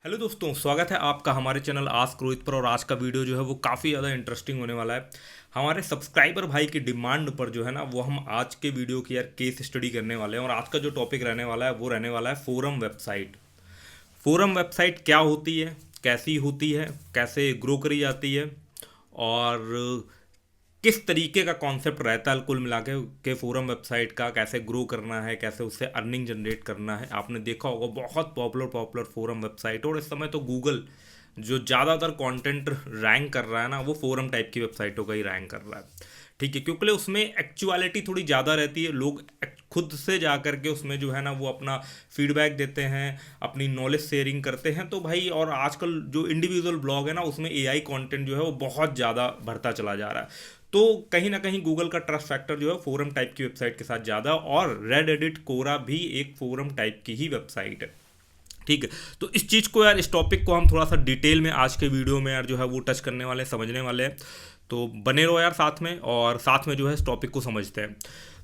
Hello दोस्तों, स्वागत है आपका हमारे चैनल आस्क रोहित पर। और आज का वीडियो जो है वो काफ़ी ज़्यादा इंटरेस्टिंग होने वाला है। हमारे सब्सक्राइबर भाई की डिमांड पर जो है ना वो हम आज के वीडियो की यार केस स्टडी करने वाले हैं। और आज का जो टॉपिक रहने वाला है वो रहने वाला है फोरम वेबसाइट। फोरम वेबसाइट क्या होती है, कैसी होती है, कैसे ग्रो करी जाती है, और किस तरीके का कॉन्सेप्ट रहता है कुल मिला के फोरम वेबसाइट का, कैसे ग्रो करना है, कैसे उससे अर्निंग जनरेट करना है। आपने देखा होगा बहुत पॉपुलर पॉपुलर फोरम वेबसाइट, और इस समय तो गूगल जो ज़्यादातर कंटेंट रैंक कर रहा है ना वो फोरम टाइप की वेबसाइटों का ही रैंक कर रहा है। ठीक है, क्योंकि उसमें एक्चुअलिटी थोड़ी ज़्यादा रहती है। लोग खुद से जा करके उसमें जो है ना वो अपना फीडबैक देते हैं, अपनी नॉलेज शेयरिंग करते हैं। तो भाई, और आजकल जो इंडिविजुअल ब्लॉग है ना उसमें एआई कंटेंट जो है वो बहुत ज़्यादा बढ़ता चला जा रहा है। तो कहीं ना कहीं गूगल का ट्रस्ट फैक्टर जो है फोरम टाइप की वेबसाइट के साथ ज़्यादा। और रेड एडिट कोरा भी एक फोरम टाइप की ही वेबसाइट है। ठीक है, तो इस चीज़ को यार, इस टॉपिक को हम थोड़ा सा डिटेल में आज के वीडियो में यार जो है वो टच करने वाले हैं, समझने वाले हैं। तो बने रहो यार साथ में, और साथ में जो है इस टॉपिक को समझते हैं।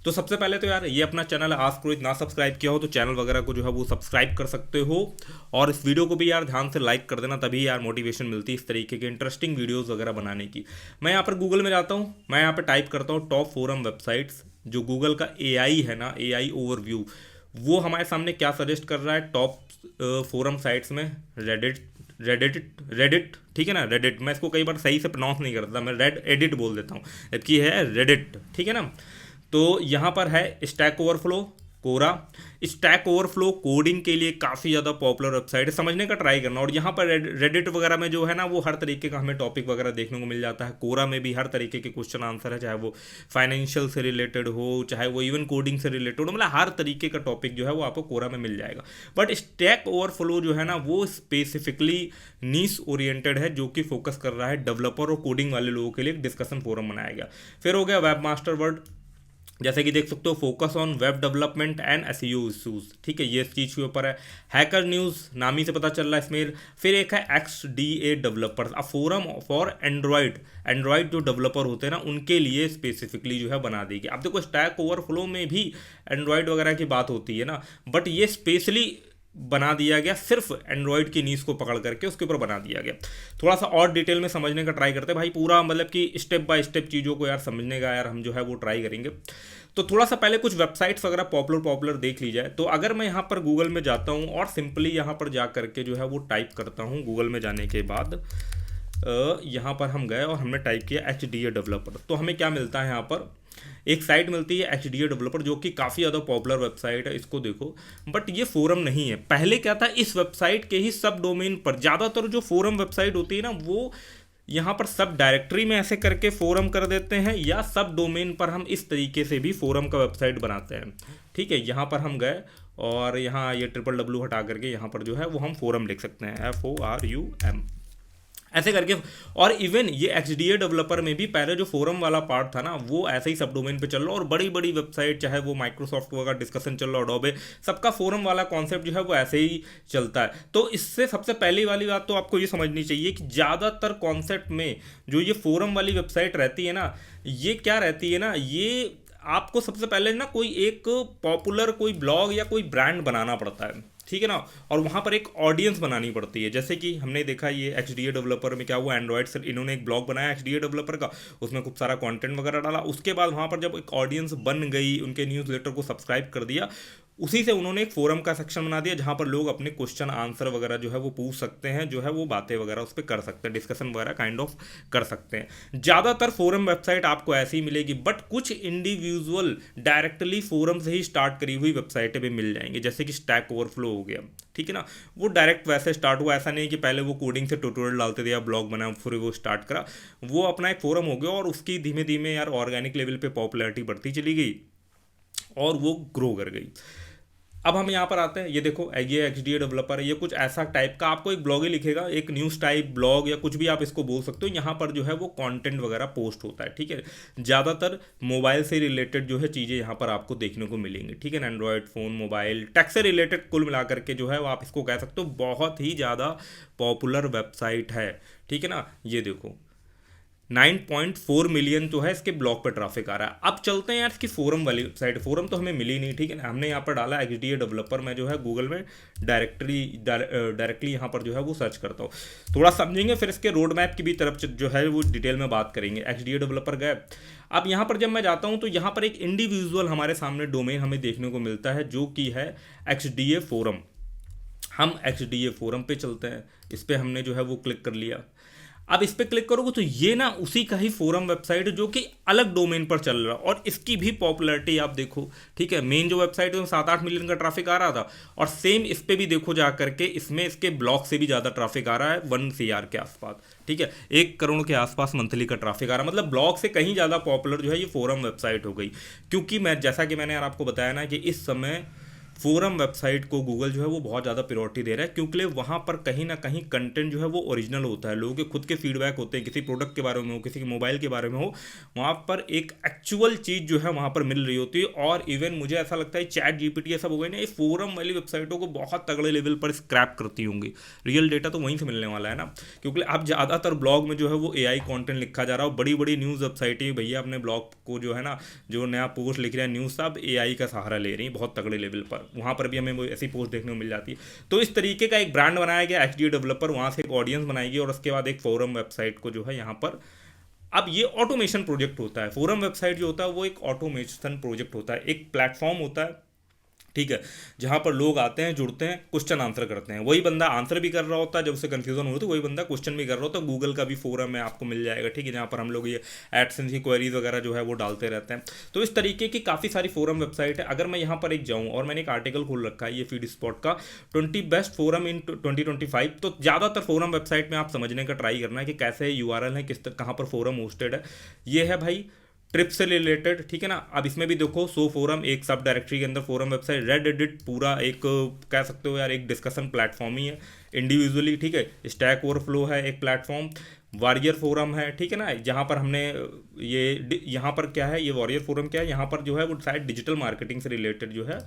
तो सबसे पहले तो यार, ये अपना चैनल आस्क रोहित ना सब्सक्राइब किया हो तो चैनल वगैरह को जो है वो सब्सक्राइब कर सकते हो। और इस वीडियो को भी यार ध्यान से लाइक कर देना, तभी यार मोटिवेशन मिलती है इस तरीके के इंटरेस्टिंग वीडियोज़ वगैरह बनाने की। मैं यहाँ पर गूगल में जाता हूँ, मैं यहाँ पर टाइप करता हूँ टॉप फोरम वेबसाइट्स। जो गूगल का एआई है ना, एआई ओवरव्यू, वो हमारे सामने क्या सजेस्ट कर रहा है टॉप फोरम साइट्स में। रेडिट, रेडिट ठीक है ना, रेडिट। मैं इसको कई बार सही से प्रोनाउंस नहीं करता, मैं रेड एडिट बोल देता हूँ, जबकि है रेडिट। ठीक है ना। तो यहाँ पर है स्टैक ओवरफ्लो, कोरा। स्टैक ओवरफ्लो कोडिंग के लिए काफ़ी ज़्यादा पॉपुलर वेबसाइट है, समझने का ट्राई करना। और यहाँ पर रेडिट वगैरह में जो है ना वो हर तरीके का हमें टॉपिक वगैरह देखने को मिल जाता है। कोरा में भी हर तरीके के क्वेश्चन आंसर है, चाहे वो फाइनेंशियल से रिलेटेड हो, चाहे वो इवन कोडिंग से रिलेटेड हो, मतलब हर तरीके का टॉपिक जो है वो आपको कोरा में मिल जाएगा। बट स्टैक ओवरफ्लो जो है ना वो स्पेसिफिकली नीश ओरिएंटेड है, जो कि फोकस कर रहा है डेवलपर और कोडिंग वाले लोगों के लिए एक डिस्कशन फोरम बनाया गया। फिर हो गया वेब मास्टर वर्ड, जैसे कि देख सकते हो focus on web development and SEO issues. ठीक है, ये इस चीज़ के ऊपर है। हैकर न्यूज़ नाम ही से पता चल रहा है इसमें। फिर एक है x D A developers, a forum for Android. Android जो डेवलपर होते हैं ना उनके लिए स्पेसिफिकली जो है बना दी गई। अब देखो स्टैक ओवरफ्लो में भी एंड्रॉयड वगैरह की बात होती है ना, बट ये स्पेशली बना दिया गया सिर्फ एंड्रॉयड की नीज को पकड़ करके, उसके ऊपर बना दिया गया। थोड़ा सा और डिटेल में समझने का ट्राई करते हैं भाई, पूरा मतलब कि स्टेप बाय स्टेप चीज़ों को यार समझने का यार हम जो है वो ट्राई करेंगे। तो थोड़ा सा पहले कुछ वेबसाइट्स वगैरह पॉपुलर पॉपुलर देख ली जाए। तो अगर मैं यहाँ पर गूगल में जाता हूँ और सिंपली यहाँ पर जा करके जो है वो टाइप करता हूँ, गूगल में जाने के बाद यहाँ पर हम गए और हमने टाइप किया एच डी ए डेवलपर, तो हमें क्या मिलता है यहाँ पर एक साइट मिलती है एच डी ए डेवलपर, जो कि काफ़ी ज़्यादा पॉपुलर वेबसाइट है, इसको देखो। बट ये फोरम नहीं है। पहले क्या था, इस वेबसाइट के ही सब डोमेन पर ज़्यादातर जो फोरम वेबसाइट होती है ना वो यहाँ पर सब डायरेक्टरी में ऐसे करके फोरम कर देते हैं, या सब डोमेन पर हम इस तरीके से भी फोरम का वेबसाइट बनाते हैं। ठीक है, यहाँ पर हम गए और यहाँ ये ट्रिपल डब्ल्यू हटा करके यहाँ पर जो है वो हम फोरम लिख सकते हैं, FORUM ऐसे करके। और इवन ये एक्स डी ए डेवलपर में भी पहले जो फोरम वाला पार्ट था ना वो ऐसे ही सब डोमेन पे चल रहा, और बड़ी बड़ी वेबसाइट चाहे वो माइक्रोसॉफ्ट वगैरह डिस्कशन चल रहा, अडोबे, सबका फोरम वाला कॉन्सेप्ट जो है वो ऐसे ही चलता है। तो इससे सबसे पहली वाली बात तो आपको ये समझनी चाहिए कि ज़्यादातर कॉन्सेप्ट में जो ये फोरम वाली वेबसाइट रहती है ना, ये क्या रहती है ना, ये आपको सबसे पहले ना कोई एक पॉपुलर कोई ब्लॉग या कोई ब्रांड बनाना पड़ता है। ठीक है ना, और वहाँ पर एक ऑडियंस बनानी पड़ती है। जैसे कि हमने देखा ये एक्स डी ए डेवलपर में क्या हुआ, एंड्रॉइड से इन्होंने एक ब्लॉग बनाया एक्स डी ए डेवलपर का, उसमें खूब सारा कंटेंट वगैरह डाला। उसके बाद वहाँ पर जब एक ऑडियंस बन गई, उनके न्यूज़ लेटर को सब्सक्राइब कर दिया, उसी से उन्होंने एक फोरम का सेक्शन बना दिया जहाँ पर लोग अपने क्वेश्चन आंसर वगैरह जो है वो पूछ सकते हैं, जो है वो बातें वगैरह उस पर कर सकते हैं, डिस्कशन वगैरह काइंड ऑफ कर सकते हैं। ज़्यादातर फोरम वेबसाइट आपको ऐसी ही मिलेगी, बट कुछ इंडिविजुअल डायरेक्टली फोरम से ही स्टार्ट करी हुई वेबसाइटें भी मिल जाएंगी, जैसे कि स्टैक ओवरफ्लो हो गया। ठीक है ना, वो डायरेक्ट वैसे स्टार्ट हुआ, ऐसा नहीं कि पहले वो कोडिंग से ट्यूटोरियल डालते थे या ब्लॉग बनाया फिर वो स्टार्ट करा। वो अपना एक फोरम हो गया और उसकी धीमे धीमे यार ऑर्गेनिक लेवल पे पॉपुलैरिटी बढ़ती चली गई और वो ग्रो कर गई। अब हम यहाँ पर आते हैं, ये देखो ये एक्स डी ए डेवलपर है, ये कुछ ऐसा टाइप का आपको एक ब्लॉग ही लिखेगा, एक न्यूज़ टाइप ब्लॉग या कुछ भी आप इसको बोल सकते हो। यहाँ पर जो है वो कंटेंट वगैरह पोस्ट होता है। ठीक है, ज़्यादातर मोबाइल से रिलेटेड जो है चीज़ें यहाँ पर आपको देखने को मिलेंगी। ठीक है ना, एंड्रॉयड फ़ोन, मोबाइल, टेक से रिलेटेड कुल मिला करके जो है वो आप इसको कह सकते हो बहुत ही ज़्यादा पॉपुलर वेबसाइट है। ठीक है ना, ये देखो 9.4 मिलियन जो है इसके ब्लॉग पर ट्रैफिक आ रहा है। अब चलते हैं यार इसकी फोरम वाली वेबसाइट। फोरम तो हमें मिली नहीं, ठीक है ना, हमने यहाँ पर डाला XDA डेवलपर। मैं जो है गूगल में डायरेक्टली यहाँ पर जो है वो सर्च करता हूँ, थोड़ा समझेंगे, फिर इसके रोड मैप की भी तरफ जो है वो डिटेल में बात करेंगे। XDA डेवलपर गए। अब यहाँ पर जब मैं जाता हूँ तो यहाँ पर एक इंडिविजुअल हमारे सामने डोमेन हमें देखने को मिलता है जो कि है XDA फोरम। हम XDA फोरम पे चलते हैं, इस पर हमने जो है वो क्लिक कर लिया। अब इस पर क्लिक करोगे तो ये ना उसी का ही फोरम वेबसाइट जो कि अलग डोमेन पर चल रहा है, और इसकी भी पॉपुलैरिटी आप देखो, ठीक है। मेन जो वेबसाइट है 7-8 मिलियन का ट्रैफिक आ रहा था, और सेम इस पे भी देखो जा करके इसमें इसके ब्लॉग से भी ज़्यादा ट्रैफिक आ रहा है, 1 CR के आसपास, ठीक है, 1 करोड़ के आसपास मंथली का ट्रैफिक आ रहा है। मतलब ब्लॉग से कहीं ज़्यादा पॉपुलर जो है ये फोरम वेबसाइट हो गई। क्योंकि मैं जैसा कि मैंने यार आपको बताया ना कि इस समय फोरम वेबसाइट को गूगल जो है वो बहुत ज़्यादा प्रायोरिटी दे रहा है, क्योंकि वहाँ पर कहीं ना कहीं कंटेंट जो है वो ओरिजिनल होता है, लोगों के खुद के फीडबैक होते हैं, किसी प्रोडक्ट के बारे में हो, किसी के मोबाइल के बारे में हो, वहाँ पर एक एक्चुअल चीज़ जो है वहाँ पर मिल रही होती है। और इवन मुझे ऐसा लगता है ChatGPT ये सब हो गई ना, ये फोरम वाली वेबसाइटों को बहुत तगड़े लेवल पर स्क्रैप करती होंगी। रियल डेटा तो वहीं से मिलने वाला है ना, क्योंकि अब ज़्यादातर ब्लॉग में जो है वो AI कंटेंट लिखा जा रहा है। बड़ी बड़ी न्यूज़ वेबसाइटें भैया अपने ब्लॉग को जो है ना, जो नया पोस्ट लिख रहे हैं न्यूज़, सब AI का सहारा ले रही है बहुत तगड़े लेवल पर। वहाँ पर भी हमें ऐसी पोस्ट देखने को मिल जाती है। तो इस तरीके का एक ब्रांड बनाया गया XDA डेवलपर, वहाँ से एक ऑडियंस बनाएगी, और उसके बाद एक फोरम वेबसाइट को जो है यहाँ पर, अब ये ऑटोमेशन प्रोजेक्ट होता है। फोरम वेबसाइट जो होता है वो एक ऑटोमेशन प्रोजेक्ट होता है, एक प्लेटफॉर्म होता है, ठीक है, जहाँ पर लोग आते हैं, जुड़ते हैं, क्वेश्चन आंसर करते हैं। वही बंदा आंसर भी कर रहा होता है, जब उसे कंफ्यूजन होती है वही बंदा क्वेश्चन भी कर रहा होता है। गूगल का भी फोरम है, आपको मिल जाएगा, ठीक है, जहाँ पर हम लोग ये एडसेंस की क्वेरीज वगैरह जो है वो डालते रहते हैं। तो इस तरीके की काफ़ी सारी फोरम वेबसाइट है। अगर मैं यहाँ पर एक जाऊँ, और मैंने एक आर्टिकल खोल रखा है ये फीड स्पॉट का, 20 बेस्ट फोरम इन 2025। तो ज़्यादातर फोरम वेबसाइट में आप समझने का ट्राई करना है कि कैसे URL है, कहाँ पर फोरम होस्टेड है। ये है भाई ट्रिप से रिलेटेड, ठीक है ना। अब इसमें भी देखो 100 फोरम, एक सब डायरेक्टरी के अंदर फोरम वेबसाइट। रेड एडिट पूरा एक कह सकते हो यार एक डिस्कशन प्लेटफॉर्म ही है इंडिविजुअली, ठीक है। स्टैक ओवरफ्लो है एक प्लेटफॉर्म। वॉरियर फोरम है, ठीक है ना, जहाँ पर हमने ये यहाँ पर क्या है, ये वॉरियर फोरम क्या है, यहाँ पर जो है वो शायद डिजिटल मार्केटिंग से रिलेटेड जो है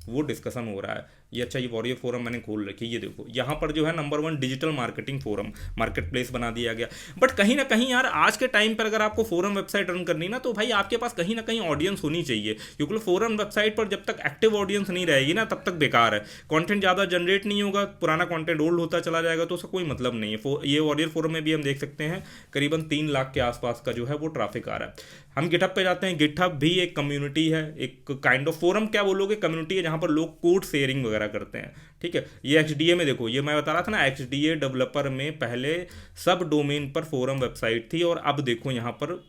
वो डिस्कशन हो रहा है। ये अच्छा, ये वॉरियर फोरम मैंने खोल रखी है, ये देखो यहाँ पर जो है number 1 digital marketing forum, market place बना दिया गया। बट कहीं ना कहीं यार आज के टाइम पर अगर आपको फोरम वेबसाइट रन करनी ना, तो भाई आपके पास कहीं ना कहीं ऑडियंस होनी चाहिए, क्योंकि फोरम वेबसाइट पर जब तक एक्टिव ऑडियंस नहीं रहेगी ना तब तक बेकार है। कंटेंट ज़्यादा जनरेट नहीं होगा, पुराना कंटेंट ओल्ड होता चला जाएगा, तो उसका कोई मतलब नहीं है। ये वॉरियर फोरम में भी हम देख सकते हैं करीबन 3 लाख के आसपास का जो है वो ट्रैफिक आ रहा है। हम गिटहब पे जाते हैं, गिटहब भी एक कम्युनिटी है, एक काइंड ऑफ फोरम क्या बोलोगे, कम्युनिटी है जहाँ पर लोग कोड शेयरिंग वगैरह करते हैं, ठीक है। ये XDA में देखो, ये मैं बता रहा था ना, XDA डेवलपर में पहले सब डोमेन पर फोरम वेबसाइट थी, और अब देखो यहाँ पर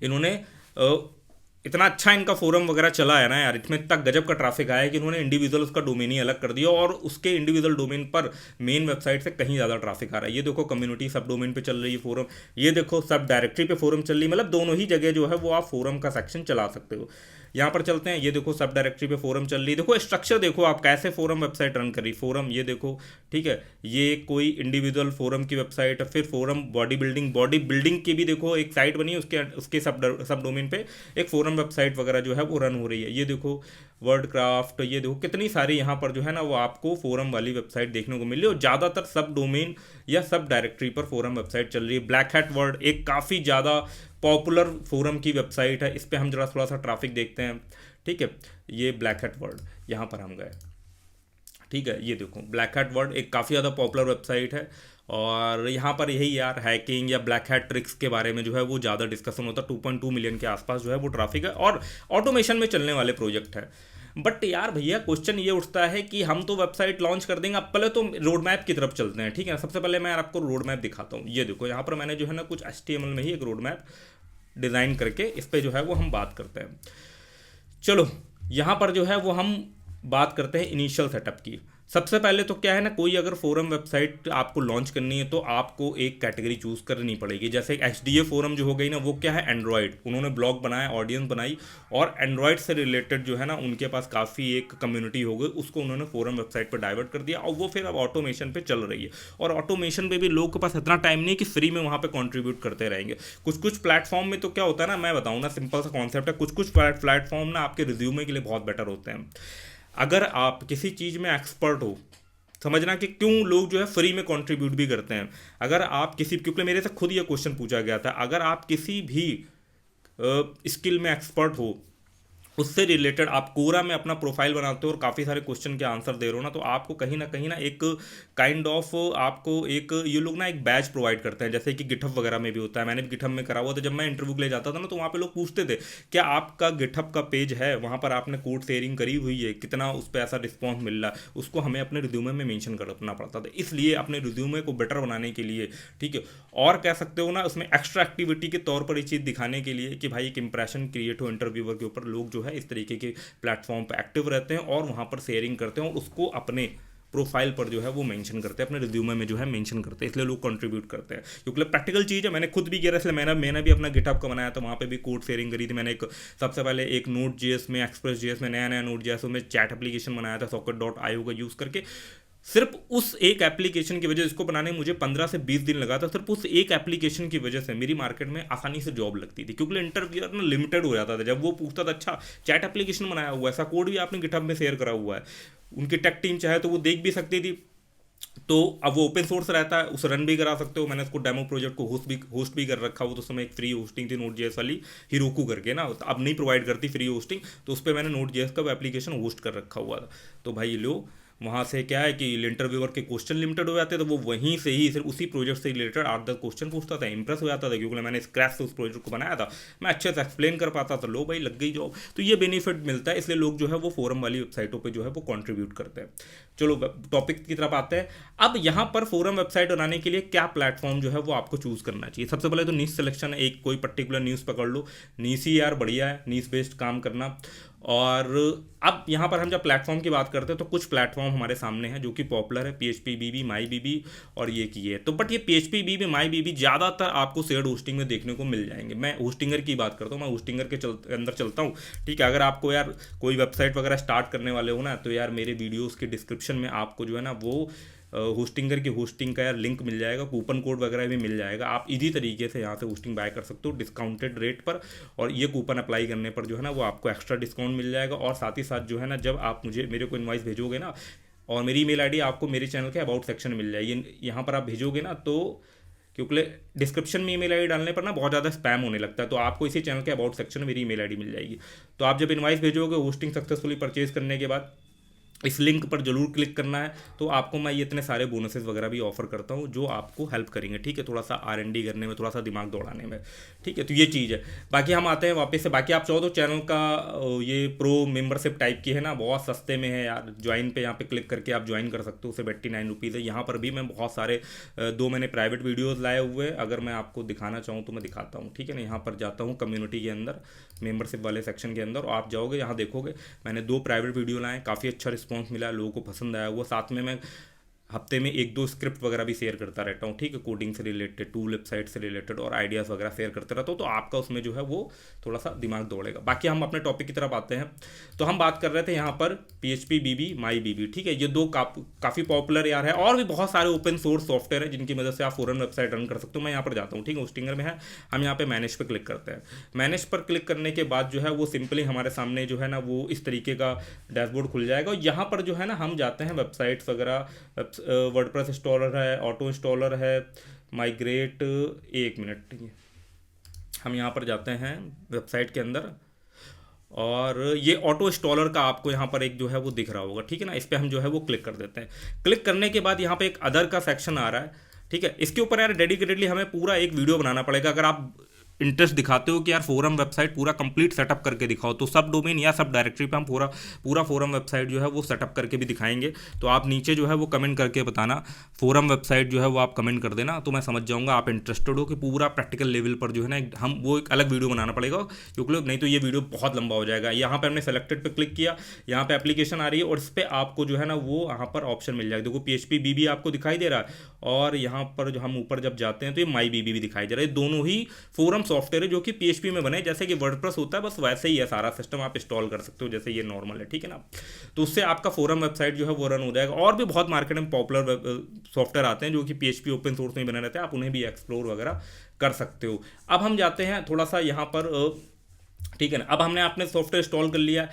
इन्होंने इतना अच्छा इनका फोरम वगैरह चला है ना यार, इसमें इतना गजब का ट्रैफिक आया है कि इन्होंने इंडिविजुअल उसका डोमेन ही अलग कर दिया, और उसके इंडिविजुअल डोमेन पर मेन वेबसाइट से कहीं ज़्यादा ट्रैफिक आ रहा है। ये देखो कम्युनिटी सब डोमेन पे चल रही है फोरम, ये देखो सब डायरेक्टरी पे फोरम चल रही है। मतलब दोनों ही जगह जो है वो आप फोरम का सेक्शन चला सकते हो। यहाँ पर चलते हैं, ये देखो सब डायरेक्टरी पे फोरम चल रही है। देखो स्ट्रक्चर देखो आप कैसे फोरम वेबसाइट रन कर रही फोरम, ये देखो, ठीक है, ये कोई इंडिविजुअल फोरम की वेबसाइट है। फिर फोरम बॉडी बिल्डिंग की भी देखो एक साइट बनी है, उसके सब डोमेन पे एक फोरम वेबसाइट वगैरह जो है वो रन हो रही है। ये देखो वर्ड क्राफ्ट, ये देखो कितनी सारी यहाँ पर जो है ना वो आपको फोरम वाली वेबसाइट देखने को मिल रही है, और ज़्यादातर सब डोमेन या सब डायरेक्टरी पर फोरम वेबसाइट चल रही है। ब्लैक हैट वर्ड एक काफ़ी ज़्यादा पॉपुलर फोरम की वेबसाइट है, इस पर हम जरा थोड़ा सा ट्रैफिक देखते हैं, ठीक है। ये ब्लैक हैट वर्ड, यहाँ पर हम गए, ठीक है, ये देखो ब्लैक हैट वर्ड एक काफ़ी ज़्यादा पॉपुलर वेबसाइट है, और यहाँ पर यही यार हैकिंग या ब्लैक हैट ट्रिक्स के बारे में जो है वो ज़्यादा डिस्कशन होता है। 2.2 मिलियन के आसपास जो है वो ट्रैफिक है, और ऑटोमेशन में चलने वाले प्रोजेक्ट है। बट यार भैया क्वेश्चन ये उठता है कि हम तो वेबसाइट लॉन्च कर देंगे, अब पहले तो रोड मैप की तरफ चलते हैं, ठीक है। सबसे पहले मैं आपको रोड मैप दिखाता हूँ। ये देखो यहाँ पर मैंने जो है ना कुछ HTML में ही एक रोड मैप डिज़ाइन करके इस पर जो है वो हम बात करते हैं। चलो यहाँ पर जो है वो हम बात करते हैं इनिशियल सेटअप की। सबसे पहले तो क्या है ना, कोई अगर फोरम वेबसाइट आपको लॉन्च करनी है तो आपको एक कैटेगरी चूज़ करनी पड़ेगी। जैसे XDA फोरम जो हो गई ना, वो क्या है एंड्रॉयड, उन्होंने ब्लॉग बनाया, ऑडियंस बनाई, और एंड्रॉयड से रिलेटेड जो है ना उनके पास काफ़ी एक कम्युनिटी हो गई, उसको उन्होंने फोरम वेबसाइट पर डाइवर्ट कर दिया, और वो फिर अब ऑटोमेशन पे चल रही है। और ऑटोमेशन पे भी लोगों के पास इतना टाइम नहीं है कि फ्री में वहाँ पर कॉन्ट्रीब्यूट करते रहेंगे। कुछ प्लेटफॉर्म में तो क्या होता है ना, मैं बताऊँ ना, सिंपल सा कॉन्सेप्ट है, कुछ प्लेटफॉर्म ना आपके रिज्यूमे के लिए बहुत बेटर होते हैं। अगर आप किसी चीज़ में एक्सपर्ट हो, समझना कि क्यों लोग जो है फ्री में कंट्रीब्यूट भी करते हैं। अगर आप किसी, क्योंकि मेरे से खुद ये क्वेश्चन पूछा गया था, अगर आप किसी भी स्किल में एक्सपर्ट हो, उससे रिलेटेड आप कोरा में अपना प्रोफाइल बनाते हो और काफ़ी सारे क्वेश्चन के आंसर दे रहे हो ना, तो आपको कहीं ना एक काइंड ऑफ आपको एक ये लोग ना एक बैच प्रोवाइड करते हैं, जैसे कि गिटहब वगैरह में भी होता है। मैंने भी गिटहब में करा हुआ था, जब मैं इंटरव्यू के लिए जाता था ना, तो वहाँ पे लोग पूछते थे क्या आपका गिटहब का पेज है, वहाँ पर आपने कोड शेयरिंग करी हुई है, कितना उस पर ऐसा रिस्पॉन्स मिल रहा है, उसको हमें अपने रिज्यूमे में मेंशन करना पड़ता था। इसलिए अपने रिज्यूमे को बेटर बनाने के लिए, ठीक है, और कह सकते हो ना उसमें एक्स्ट्रा एक्टिविटी के तौर पर ये चीज़ दिखाने के लिए कि भाई एक इंप्रेशन क्रिएट हो इंटरव्यूअर के ऊपर, लोग जो है इस तरीके के प्लेटफॉर्म पर एक्टिव रहते हैं और वहाँ पर शेयरिंग करते हैं और उसको अपने प्रोफाइल पर जो है वो मेंशन करते हैं, अपने रिज्यूमे में जो है मेंशन करते हैं, इसलिए लोग कंट्रीब्यूट करते हैं, क्योंकि प्रैक्टिकल चीज़ है। मैंने खुद भी किया, इसलिए मैंने भी अपना गिटहब का बनाया था, वहाँ पे भी कोड शेयरिंग करी थी। मैंने एक सबसे पहले एक नोट जेएस में, एक्सप्रेस जेएस में, नया नोट जेएस में चैट एप्लीकेशन बनाया था socket.io का यूज़ करके। सिर्फ उस एक एप्लीकेशन की वजह, इसको बनाने में मुझे 15 से 20 दिन लगा था, सिर्फ उस एक एप्लीकेशन की वजह से मेरी मार्केट में आसानी से जॉब लगती थी, क्योंकि इंटरव्यूअर ना लिमिटेड हो जाता था। जब वो पूछता था अच्छा चैट एप्लीकेशन बनाया हुआ है, ऐसा कोड भी आपने गिटहब में शेयर करा हुआ है, उनकी टेक टीम चाहे तो वो देख भी सकती थी। तो अब वो ओपन सोर्स रहता है, उसे रन भी करा सकते हो। मैंने उसको डेमो प्रोजेक्ट को होस्ट भी कर रखा हो, तो उस समय एक फ्री होस्टिंग थी Node.js वाली, हिरोकू करके ना, तो अब नहीं प्रोवाइड करती फ्री होस्टिंग, तो उस पर मैंने Node.js का एप्लीकेशन होस्ट कर रखा हुआ था। तो भाई लो वहाँ से क्या है कि इंटरव्यूअर के क्वेश्चन लिमिटेड हो जाते, तो वो वहीं से ही सिर्फ उसी प्रोजेक्ट से रिलेटेड 8-10 क्वेश्चन पूछता था, इंप्रेस हो जाता था, क्योंकि मैंने स्क्रैच से उस प्रोजेक्ट को बनाया था, मैं अच्छे से एक्सप्लेन कर पाता था, लो भाई लग गई जॉब। तो ये बेनिफिट मिलता है, इसलिए लोग जो है वो फोरम वाली वेबसाइटों पर जो है वो कॉन्ट्रीब्यूट करते हैं। चलो टॉपिक की तरफ आते हैं। अब यहाँ पर फोरम वेबसाइट बनाने के लिए क्या प्लेटफॉर्म जो है वो आपको चूज करना चाहिए। सबसे पहले तो नीश सिलेक्शन है, एक कोई पर्टिकुलर न्यूज़ पकड़ लो, नीश ही यार बढ़िया है, नीश बेस्ड काम करना। और अब यहाँ पर हम जब प्लेटफॉर्म की बात करते हैं तो कुछ प्लेटफॉर्म हमारे सामने हैं जो कि पॉपुलर है, PHP BB, MyBB और ये की है। तो बट ये PHP BB MyBB ज़्यादातर आपको शेयर्ड होस्टिंग में देखने को मिल जाएंगे। मैं होस्टिंगर की बात करता हूँ, मैं होस्टिंगर के अंदर चलता हूँ, ठीक है। अगर आपको यार कोई वेबसाइट वगैरह स्टार्ट करने वाले हो ना, तो यार मेरे वीडियोज़ के डिस्क्रिप्शन में आपको जो है ना वो होस्टिंगर की होस्टिंग का यार लिंक मिल जाएगा, कूपन कोड वगैरह भी मिल जाएगा। आप इजी तरीके से यहाँ से होस्टिंग बाय कर सकते हो डिस्काउंटेड रेट पर, और ये कूपन अप्लाई करने पर जो है ना वो आपको एक्स्ट्रा डिस्काउंट मिल जाएगा। और साथ ही साथ जो है ना, जब आप मेरे को इनवाइस भेजोगे ना, और मेरी ईमेल आईडी आपको मेरे चैनल के अबाउट सेक्शन में मिल जाएगी, यहाँ पर आप भेजोगे ना, तो क्योंकि डिस्क्रिप्शन में ईमेल आईडी डालने पर ना बहुत ज़्यादा स्पैम होने लगता है, तो आपको इसी चैनल के अबाउट सेक्शन में मेरी ईमेल आईडी मिल जाएगी। तो आप जब इनवाइस भेजोगे होस्टिंग सक्सेसफुली परचेज करने के बाद, इस लिंक पर जरूर क्लिक करना है, तो आपको मैं ये इतने सारे बोनसेस वगैरह भी ऑफर करता हूँ जो आपको हेल्प करेंगे, ठीक है, थोड़ा सा R&D करने में, थोड़ा सा दिमाग दौड़ाने में, ठीक है। तो ये चीज़ है। बाकी हम आते हैं वापस से, बाकी आप चाहो तो चैनल का ये प्रो मेंबरशिप टाइप की है ना, बहुत सस्ते में है यार, ज्वाइन पे यहाँ पे क्लिक करके आप ज्वाइन कर सकते हो, सिर्फ 89 रुपीज़ है। यहाँ पर भी मैं बहुत सारे 2 मैंने प्राइवेट वीडियोज़ लाए हुए हैं, अगर मैं आपको दिखाना चाहूँ तो मैं दिखाता हूँ, ठीक है ना। यहाँ पर जाता हूँ कम्युनिटी के अंदर, मेंबरशिप वाले सेक्शन के अंदर, और आप जाओगे यहाँ देखोगे मैंने 2 प्राइवेट वीडियो लाए, काफ़ी अच्छा रिस्पॉन्स मिला, लोगों को पसंद आया हुआ। साथ में मैं हफ्ते में 1-2 स्क्रिप्ट वगैरह भी शेयर करता रहता हूँ, ठीक है, कोडिंग से रिलेटेड, टूल वेबसाइट से रिलेटेड और आइडियाज़ वगैरह शेयर करते रहता हूँ, तो आपका उसमें जो है वो थोड़ा सा दिमाग दौड़ेगा। बाकी हम अपने टॉपिक की तरफ आते हैं। तो हम बात कर रहे थे यहाँ पर PHP BB MyBB, ठीक है, ये 2 काफ़ी पॉपुलर यार है, और भी बहुत सारे ओपन सोर्स सॉफ्टवेयर है जिनकी मदद से आप फॉरेन वेबसाइट रन कर सकते हो। मैं यहाँ पर जाता हूँ, ठीक है, होस्टिंगर में है, हम यहाँ पे मैनेज पर क्लिक करते हैं। मैनेज पर क्लिक करने के बाद जो है वो सिंपली हमारे सामने जो है ना वो इस तरीके का डैशबोर्ड खुल जाएगा, और यहाँ पर जो है ना हम जाते हैं वेबसाइट्स वगैरह, वर्डप्रेस इंस्टॉलर है, ऑटो इंस्टॉलर है, माइग्रेट, 1 मिनट, हम यहाँ पर जाते हैं वेबसाइट के अंदर, और ये ऑटो इंस्टॉलर का आपको यहाँ पर एक जो है वो दिख रहा होगा, ठीक है ना। इस पर हम जो है वो क्लिक कर देते हैं। क्लिक करने के बाद यहाँ पे एक अदर का सेक्शन आ रहा है, ठीक है। इसके ऊपर यार डेडिकेटेडली हमें पूरा एक वीडियो बनाना पड़ेगा। अगर आप इंटरेस्ट दिखाते हो कि यार फोरम वेबसाइट पूरा कंप्लीट सेटअप करके दिखाओ, तो सब डोमेन या सब डायरेक्टरी पे हम पूरा फोरम वेबसाइट जो है वो सेटअप करके भी दिखाएंगे। तो आप नीचे जो है वो कमेंट करके बताना, फोरम वेबसाइट जो है वो आप कमेंट कर देना, तो मैं समझ जाऊंगा आप इंटरेस्टेड हो कि पूरा प्रैक्टिकल लेवल पर जो है ना हम वो एक अलग वीडियो बनाना पड़ेगा, क्योंकि नहीं तो ये वीडियो बहुत लंबा हो जाएगा। यहाँ पर हमने सेलेक्टेड पे क्लिक किया, यहाँ पे एप्लीकेशन आ रही है, और इस पर आपको जो है ना वो यहाँ पर ऑप्शन मिल जाएगा। देखो PHP BB आपको दिखाई दे रहा है, और यहाँ पर जो हम ऊपर जब जाते हैं तो ये MyBB भी दिखाई दे रहा है। दोनों ही फोरम सॉफ्टवेयर है जो कि PHP में बने, जैसे कि वर्डप्रेस होता है, बस वैसे ही है सारा सिस्टम, आप इंस्टॉल कर सकते हो जैसे ये नॉर्मल है, ठीक है ना। तो उससे आपका फोरम वेबसाइट जो है वो रन हो जाएगा। और भी बहुत मार्केट में पॉपुलर सॉफ्टवेयर आते हैं जो कि PHP ओपन सोर्स में बने रहते हैं, आप उन्हें भी एक्सप्लोर वगैरह कर सकते हो। अब हम जाते हैं थोड़ा सा यहाँ पर, ठीक है ना। अब हमने अपने सॉफ्टवेयर इंस्टॉल कर लिया,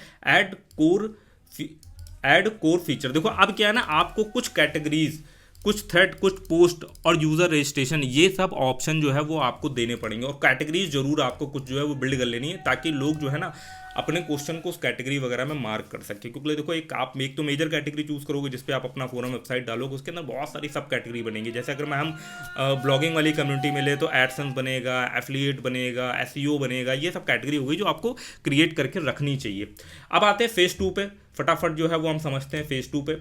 ऐड कोर फीचर। देखो अब क्या है ना, आपको कुछ कैटेगरीज, कुछ थ्रेड, कुछ पोस्ट और यूज़र रजिस्ट्रेशन, ये सब ऑप्शन जो है वो आपको देने पड़ेंगे। और कैटेगरीज जरूर आपको कुछ जो है वो बिल्ड कर लेनी है, ताकि लोग जो है ना अपने क्वेश्चन को उस कैटेगरी वगैरह में मार्क कर सके। क्योंकि देखो एक तो मेजर कैटेगरी चूज करोगे जिस पे आप अपना फोरम वेबसाइट डालोगे, उसके अंदर बहुत सारी सब कैटेगरी बनेंगी। जैसे अगर हम ब्लॉगिंग वाली कम्युनिटी में ले तो एडसेंस बनेगा, एफिलिएट बनेगा, एसईओ बनेगा, ये सब कैटेगरी होगी जो आपको क्रिएट करके रखनी चाहिए। अब आते हैं फेज 2 पे, फटाफट जो है वो हम समझते हैं फेज 2 पे।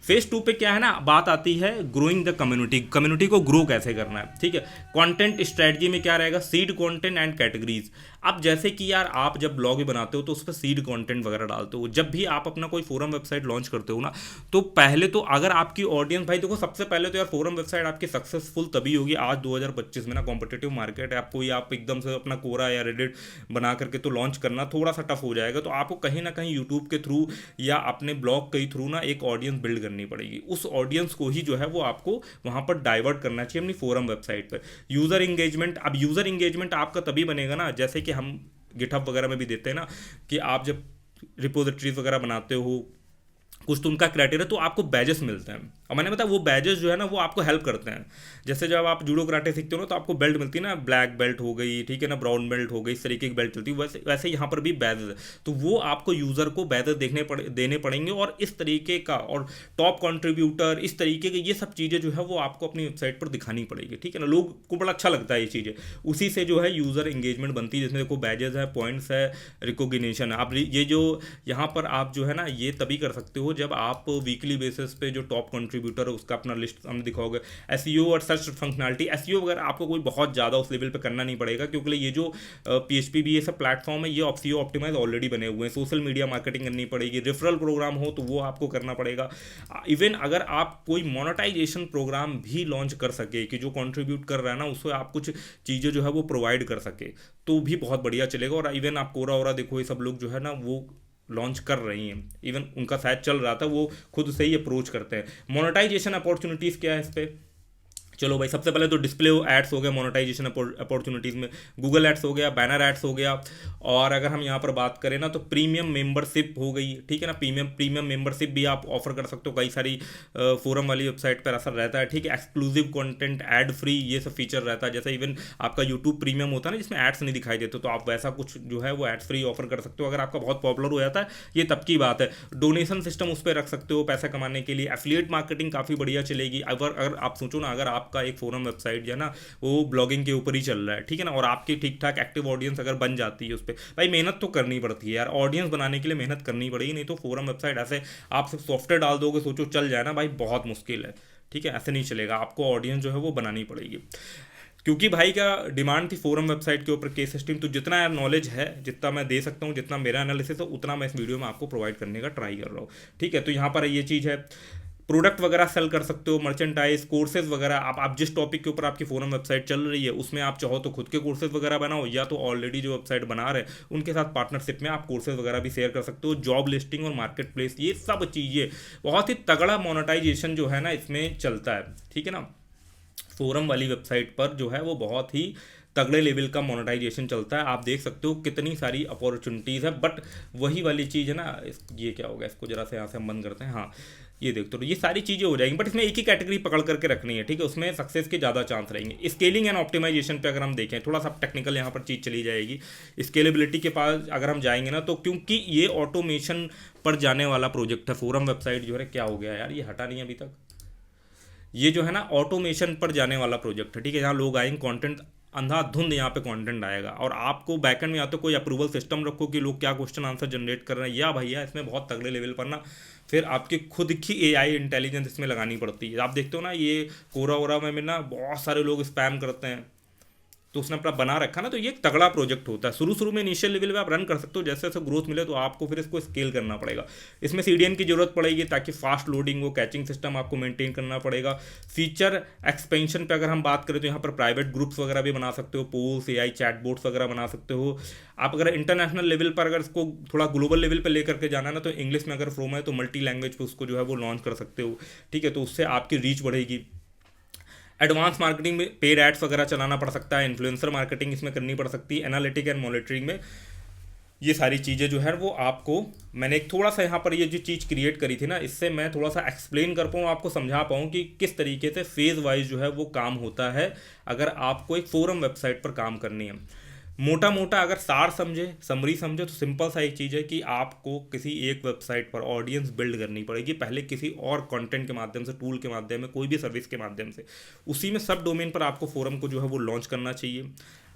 फेज 2 पे क्या है ना, बात आती है ग्रोइंग द कम्युनिटी, कम्युनिटी को ग्रो कैसे करना है। ठीक है, कंटेंट स्ट्रेटजी में क्या रहेगा, सीड कंटेंट एंड कैटेगरीज। अब जैसे कि यार आप जब ब्लॉग बनाते हो तो उस पर सीड कंटेंट वगैरह डालते हो। जब भी आप अपना कोई फोरम वेबसाइट लॉन्च करते हो ना, तो पहले तो अगर आपकी ऑडियंस, भाई देखो सबसे पहले तो यार फोरम वेबसाइट आपकी सक्सेसफुल तभी होगी, आज 2025 में ना कॉम्पिटिटिव मार्केट है, आपको या आप एकदम से अपना कोरा या रेडिट बना करके तो लॉन्च करना थोड़ा सा टफ हो जाएगा। तो आपको कहीं ना कहीं यूट्यूब के थ्रू या अपने ब्लॉग के थ्रू ना एक ऑडियंस बिल्ड करनी पड़ेगी। उस ऑडियंस को ही जो है वो आपको वहां पर डाइवर्ट करना चाहिए अपनी फोरम वेबसाइट पर। यूजर इंगेजमेंट, अब यूजर इंगेजमेंट आपका तभी बनेगा ना, जैसे कि हम गिटहब वगैरह में भी देते हैं ना, कि आप जब रिपोजिटरीज वगैरह बनाते हो कुछ, तो उनका क्राइटेरिया तो आपको बैजेस मिलते हैं। और मैंने बताया वो बैजेस जो है ना वो आपको हेल्प करते हैं। जैसे जब आप जूडो कराटे सीखते हो ना तो आपको बेल्ट मिलती है ना, ब्लैक बेल्ट हो गई, ठीक है ना, ब्राउन बेल्ट हो गई, इस तरीके की बेल्ट चलती है। वैसे वैसे यहाँ पर भी बैजेस है, तो वो आपको यूज़र को बैजेस देने पड़ेंगे। और इस तरीके का, और टॉप कंट्रीब्यूटर, इस तरीके की ये सब चीज़ें जो है वो आपको अपनी वेबसाइट पर दिखानी पड़ेगी। ठीक है ना, लोग को बड़ा अच्छा लगता है ये चीज़ें, उसी से जो है यूज़र इंगेजमेंट बनती है। जिसमें देखो बैजेस है, पॉइंट्स है, रिकॉग्निशन है। आप ये जो यहाँ पर आप जो है ना ये तभी कर सकते हो जब आप वीकली बेसिस पे जो टॉप कंट्रीब्यूटर है उसका अपना लिस्ट हमने दिखाओगे। एसईओ और सर्च फंक्शनलिटी, एसईओ वगैरह आपको कोई बहुत ज़्यादा उस लेवल पे करना नहीं पड़ेगा, क्योंकि ये जो पीएचपी भी ये सब प्लेटफॉर्म है, ये ऑप्सियो ऑप्टिमाइज ऑलरेडी बने हुए हैं। सोशल मीडिया मार्केटिंग करनी पड़ेगी, रेफरल प्रोग्राम हो तो वो आपको करना पड़ेगा। इवन अगर आप कोई मोनेटाइजेशन प्रोग्राम भी लॉन्च कर सके कि जो कॉन्ट्रीब्यूट कर रहा है ना उसको आप कुछ चीज़ें जो है वो प्रोवाइड कर सके, तो भी बहुत बढ़िया चलेगा। और इवन आप कोरा वोरा देखो, ये सब लोग जो है ना वो लॉन्च कर रही हैं, इवन उनका शायद चल रहा था, वो खुद से ही अप्रोच करते हैं। मोनेटाइजेशन अपॉर्चुनिटीज़ क्या है इस पर, चलो भाई सबसे पहले तो डिस्प्ले एड्स हो गया मोनेटाइजेशन अपॉर्चुनिटीज़ में, गूगल एड्स हो गया, बैनर एड्स हो गया। और अगर हम यहाँ पर बात करें ना तो प्रीमियम मेंबरशिप हो गई। ठीक है ना, प्रीमियम मेंबरशिप भी आप ऑफर कर सकते हो, कई सारी फोरम वाली वेबसाइट पर असर रहता है। ठीक है, एक्सक्लूसिव कंटेंट, एड फ्री, ये सब फीचर रहता है। जैसे इवन आपका यूट्यूब प्रीमियम होता है ना जिसमें एड्स नहीं दिखाई देते, तो आप वैसा कुछ जो है वो एड्स फ्री ऑफर कर सकते हो अगर आपका बहुत पॉपुलर हो जाता है, ये तब की बात है। डोनेशन सिस्टम उस पर रख सकते हो पैसा कमाने के लिए। एफिलिएट मार्केटिंग काफ़ी बढ़िया चलेगी। अगर आप सोचो ना, अगर आपका एक फोरम वेबसाइट जो है ना वो ब्लॉगिंग के ऊपर ही चल रहा है, ठीक है ना, और आपकी ठीक ठाक एक्टिव ऑडियंस अगर बन जाती है उस पर, भाई मेहनत तो करनी पड़ती है यार, ऑडियंस बनाने के लिए मेहनत करनी पड़ेगी। नहीं तो फोरम वेबसाइट ऐसे आप सिर्फ सॉफ्टवेयर डाल दोगे सोचो चल जाए ना, भाई बहुत मुश्किल है। ठीक है, ऐसे नहीं चलेगा, आपको ऑडियंस जो है वो बनानी पड़ेगी। क्योंकि भाई क्या डिमांड थी फोरम वेबसाइट के ऊपर केस स्टडी, तो जितना यार नॉलेज है, जितना मैं दे सकता हूँ, जितना मेरा एनालिसिस है, उतना मैं इस वीडियो में आपको प्रोवाइड करने का ट्राई कर रहा हूँ। ठीक है, तो यहाँ पर ये चीज़ है। प्रोडक्ट वगैरह सेल कर सकते हो, मर्चेंटाइज, कोर्सेज वगैरह। आप जिस टॉपिक के ऊपर आपकी फोरम वेबसाइट चल रही है उसमें आप चाहो तो खुद के कोर्सेज वगैरह बनाओ, या तो ऑलरेडी जो वेबसाइट बना रहे उनके साथ पार्टनरशिप में आप कोर्सेज वगैरह भी शेयर कर सकते हो। जॉब लिस्टिंग और मार्केट प्लेस, ये सब चीज़ें बहुत ही तगड़ा मोनेटाइजेशन जो है ना इसमें चलता है। ठीक है ना, फोरम वाली वेबसाइट पर जो है वो बहुत ही तगड़े लेवल का मोनेटाइजेशन चलता है। आप देख सकते हो कितनी सारी अपॉर्चुनिटीज़ है। बट वही वाली चीज़ है ना, ये क्या होगा, इसको जरा से यहाँ से हम बंद करते हैं। हाँ, ये देखते हो, ये सारी चीज़ें हो जाएंगी, बट इसमें एक ही कैटेगरी पकड़ करके रखनी है। ठीक है, उसमें सक्सेस के ज़्यादा चांस रहेंगे। स्केलिंग एंड ऑप्टिमाइजेशन पे अगर हम देखें, थोड़ा सा टेक्निकल यहाँ पर चीज़ चली जाएगी। स्केलेबिलिटी के पास अगर हम जाएंगे ना, तो क्योंकि ये ऑटोमेशन पर जाने वाला प्रोजेक्ट है, फोरम वेबसाइट जो है, क्या हो गया यार, ये हटा नहीं अभी तक, ये जो है ना ऑटोमेशन पर जाने वाला प्रोजेक्ट है। ठीक है, यहाँ लोग आएंगे, कंटेंट अंधाधुंध यहाँ पे कंटेंट आएगा, और आपको बैकएंड में या तो कोई अप्रूवल सिस्टम रखो कि लोग क्या क्वेश्चन आंसर जनरेट कर रहे हैं, या भैया इसमें बहुत तगड़े लेवल पर ना फिर आपकी खुद की एआई इंटेलिजेंस इसमें लगानी पड़ती है। आप देखते हो ना ये कोरा वोरा में ना बहुत सारे लोग स्पैम करते हैं, तो उसने अपना बना रखा ना, तो ये एक तगड़ा प्रोजेक्ट होता है। शुरू में इनिशियल लेवल पे आप रन कर सकते हो, जैसे जैसे ग्रोथ मिले तो आपको फिर इसको स्केल करना पड़ेगा। इसमें सीडीएन की जरूरत पड़ेगी ताकि फास्ट लोडिंग हो, कैचिंग सिस्टम आपको मेंटेन करना पड़ेगा। फीचर एक्सपेंशन पे अगर हम बात करें तो यहाँ पर प्राइवेट ग्रुप्स वगैरह भी बना सकते हो, पोल्स, एआई चैटबॉट्स वगैरह बना सकते हो। आप अगर इंटरनेशनल लेवल पर अगर इसको थोड़ा ग्लोबल लेवल पर लेकर के जाना है ना, तो इंग्लिश में अगर फ्रोम है तो मल्टी लैंग्वेज पर उसको जो है वो लॉन्च कर सकते हो। ठीक है, तो उससे आपकी रीच बढ़ेगी। एडवांस मार्केटिंग में पेड एड्स वगैरह चलाना पड़ सकता है, इन्फ्लुएंसर मार्केटिंग इसमें करनी पड़ सकती है। एनालिटिक एंड मॉनिटरिंग में ये सारी चीज़ें जो है वो आपको मैंने एक थोड़ा सा यहाँ पर ये जो चीज़ क्रिएट करी थी ना, इससे मैं थोड़ा सा एक्सप्लेन कर पाऊँ, आपको समझा पाऊँ कि किस तरीके से फेज़ वाइज जो है वो काम होता है अगर आपको एक फोरम वेबसाइट पर काम करनी है। मोटा मोटा अगर सार समझे, समरी समझे, तो सिंपल सा एक चीज़ है कि आपको किसी एक वेबसाइट पर ऑडियंस बिल्ड करनी पड़ेगी, पहले किसी और कंटेंट के माध्यम से, टूल के माध्यम में, कोई भी सर्विस के माध्यम से। उसी में सब डोमेन पर आपको फोरम को जो है वो लॉन्च करना चाहिए।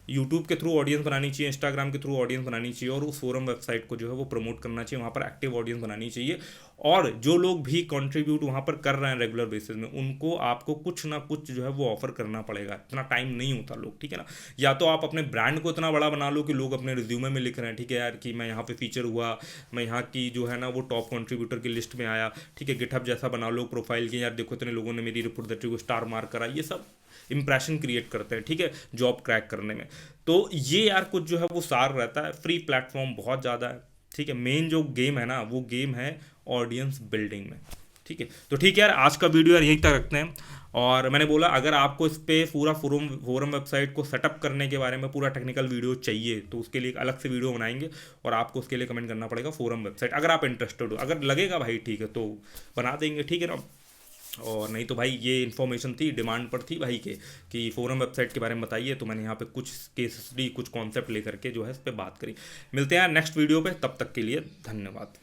यूट्यूब के थ्रू ऑडियंस बनानी चाहिए, इंस्टाग्राम के थ्रू ऑडियंस बनानी चाहिए, और उस फोरम वेबसाइट को जो है वो प्रमोट करना चाहिए, वहाँ पर एक्टिव ऑडियंस बनानी चाहिए। और जो लोग भी कंट्रीब्यूट वहाँ पर कर रहे हैं रेगुलर बेसिस में, उनको आपको कुछ ना कुछ जो है वो ऑफर करना पड़ेगा। इतना टाइम नहीं होता लोग, ठीक है ना। या तो आप अपने ब्रांड को इतना बड़ा बना लो कि लोग अपने रिज्यूमे में लिख रहे हैं, ठीक है यार, कि मैं यहाँ पे फीचर हुआ, मैं यहाँ की जो है ना वो टॉप कंट्रीब्यूटर की लिस्ट में आया, ठीक है। गिटहब जैसा बना लो प्रोफाइल की, यार देखो इतने लोगों ने मेरी रिपोर्ट को स्टार मार्क करा। ये सब इंप्रेशन क्रिएट करते हैं, ठीक है, जॉब क्रैक करने में। तो ये यार कुछ जो है वो सार रहता है। फ्री प्लेटफॉर्म बहुत ज़्यादा है, ठीक है। मेन जो गेम है ना, वो गेम है ऑडियंस बिल्डिंग में, ठीक है। तो ठीक है यार, आज का वीडियो यार यहीं तक रखते हैं। और मैंने बोला अगर आपको इस पे पूरा फोरम वेबसाइट को सेटअप करने के बारे में पूरा टेक्निकल वीडियो चाहिए, तो उसके लिए एक अलग से वीडियो बनाएंगे, और आपको उसके लिए कमेंट करना पड़ेगा फोरम वेबसाइट। अगर आप इंटरेस्टेड हो, अगर लगेगा भाई ठीक है तो बना देंगे, ठीक है ना। और नहीं तो भाई ये इन्फॉर्मेशन थी, डिमांड पर थी भाई के कि फोरम वेबसाइट के बारे में बताइए, तो मैंने यहाँ पे कुछ केस स्टडी, कुछ कॉन्सेप्ट लेकर के जो है इस पर बात करी। मिलते हैं नेक्स्ट वीडियो पे, तब तक के लिए धन्यवाद।